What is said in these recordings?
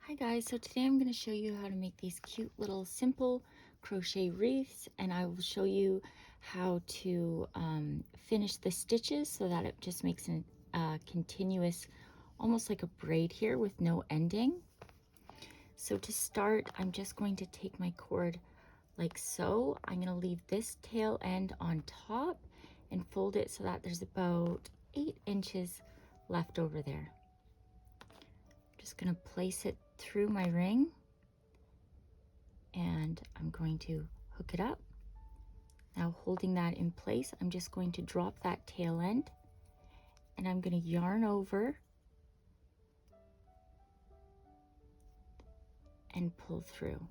Hi guys, so today I'm going to show you how to make these cute little simple crochet wreaths, and I will show you how to finish the stitches so that it just makes a continuous, almost like a braid here with no ending. So to start, I'm just going to take my cord like so. I'm going to leave this tail end on top and fold it so that there's about 8 inches left over there. Just going to place it through my ring and I'm going to hook it up. Now holding that in place, I'm just going to drop that tail end and I'm going to yarn over and pull through.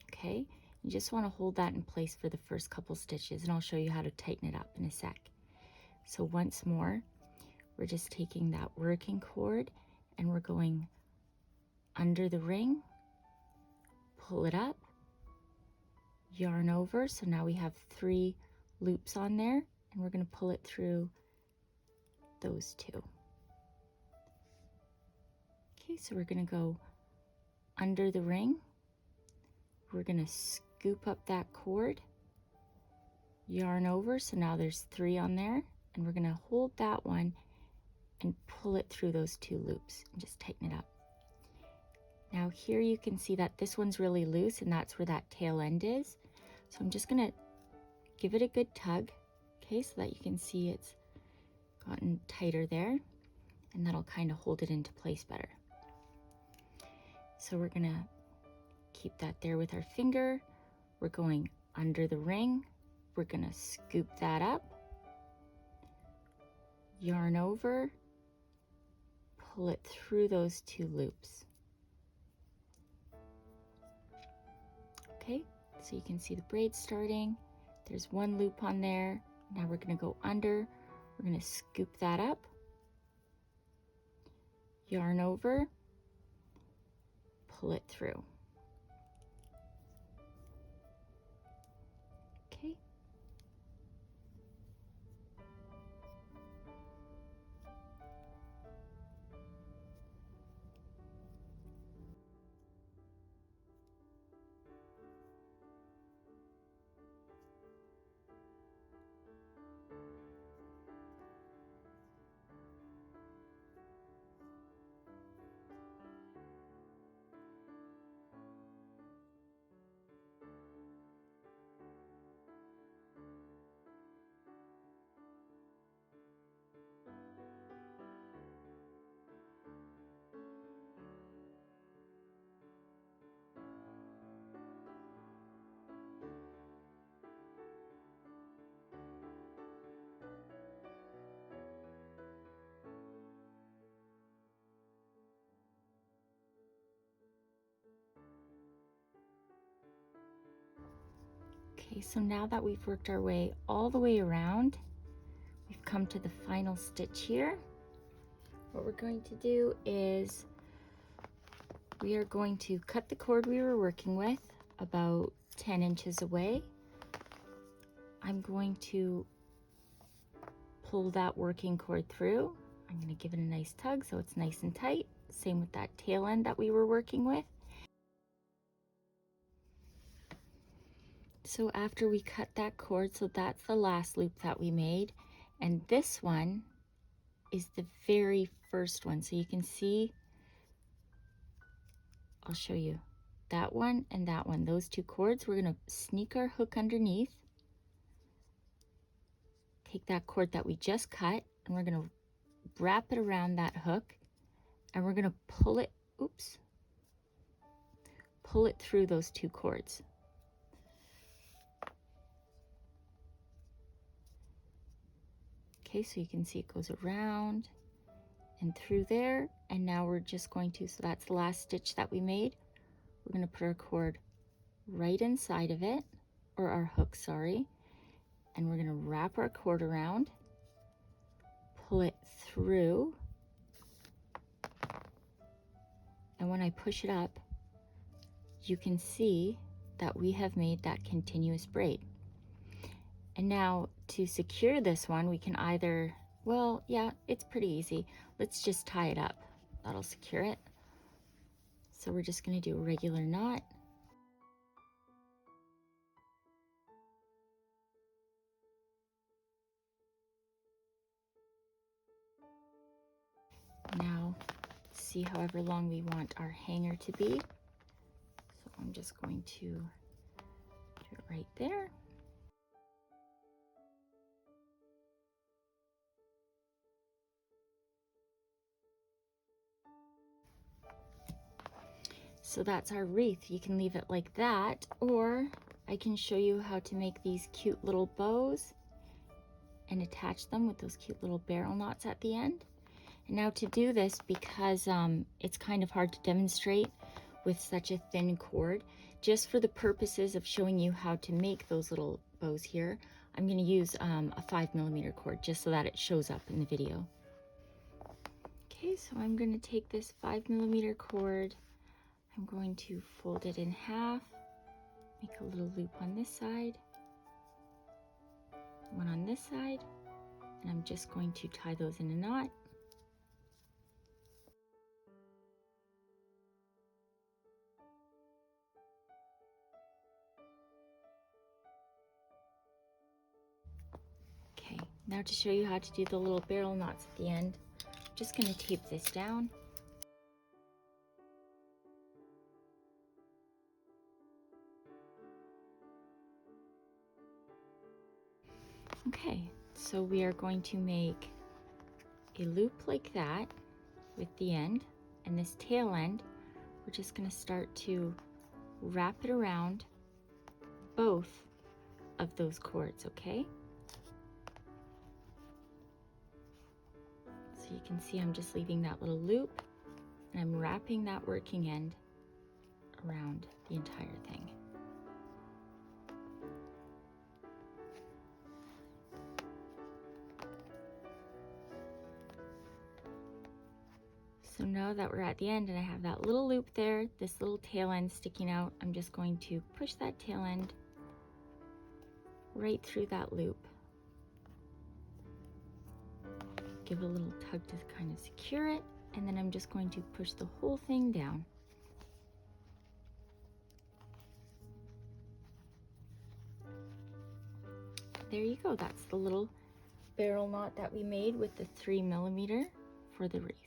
Okay, you just want to hold that in place for the first couple stitches, and I'll show you how to tighten it up in a sec. So once more, we're just taking that working cord and we're going under the ring, pull it up, yarn over. So now we have 3 loops on there, and we're going to pull it through those 2. Okay, so we're going to go under the ring. We're going to scoop up that cord, yarn over. So now there's 3 on there, and we're going to hold that one and pull it through those 2 loops and just tighten it up. Now here you can see that this one's really loose, and that's where that tail end is. So I'm just going to give it a good tug, okay, so that you can see it's gotten tighter there, and that'll kind of hold it into place better. So we're going to keep that there with our finger. We're going under the ring. We're going to scoop that up, yarn over, pull it through those 2 loops. Okay, so you can see the braid starting. There's 1 loop on there. Now we're going to go under. We're going to scoop that up, yarn over, pull it through. Okay. Okay, so now that we've worked our way all the way around, we've come to the final stitch here. What we're going to do is we are going to cut the cord we were working with about 10 inches away. I'm going to pull that working cord through. I'm going to give it a nice tug so it's nice and tight. Same with that tail end that we were working with. So after we cut that cord, so that's the last loop that we made, and this one is the very first one. So you can see, I'll show you that one and that one, those 2 cords. We're going to sneak our hook underneath, take that cord that we just cut, and we're going to wrap it around that hook, and we're going to pull it, pull it through those 2 cords. Okay, so you can see it goes around and through there, and now we're just going to, so that's the last stitch that we made. We're going to put our cord right inside of it, or our hook, sorry, and we're going to wrap our cord around, pull it through, and when I push it up, you can see that we have made that continuous braid. And now to secure this one, we can either, well, yeah, it's pretty easy. Let's just tie it up. That'll secure it. So we're just going to do a regular knot. Now see however long we want our hanger to be. So I'm just going to do it right there. So that's our wreath. You can leave it like that, or I can show you how to make these cute little bows and attach them with those cute little barrel knots at the end. And now to do this, because it's kind of hard to demonstrate with such a thin cord, just for the purposes of showing you how to make those little bows here, I'm going to use a 5mm cord just so that it shows up in the video. Okay, so I'm going to take this 5mm cord. I'm going to fold it in half, make a little loop on this side, one on this side, and I'm just going to tie those in a knot. Okay, now to show you how to do the little barrel knots at the end, I'm just going to tape this down. Okay, so we are going to make a loop like that with the end, and this tail end, we're just going to start to wrap it around both of those cords, okay? So you can see I'm just leaving that little loop, and I'm wrapping that working end around the entire thing. So now that we're at the end and I have that little loop there, this little tail end sticking out, I'm just going to push that tail end right through that loop. Give it a little tug to kind of secure it, and then I'm just going to push the whole thing down. There you go, that's the little barrel knot that we made with the 3mm for the wreath.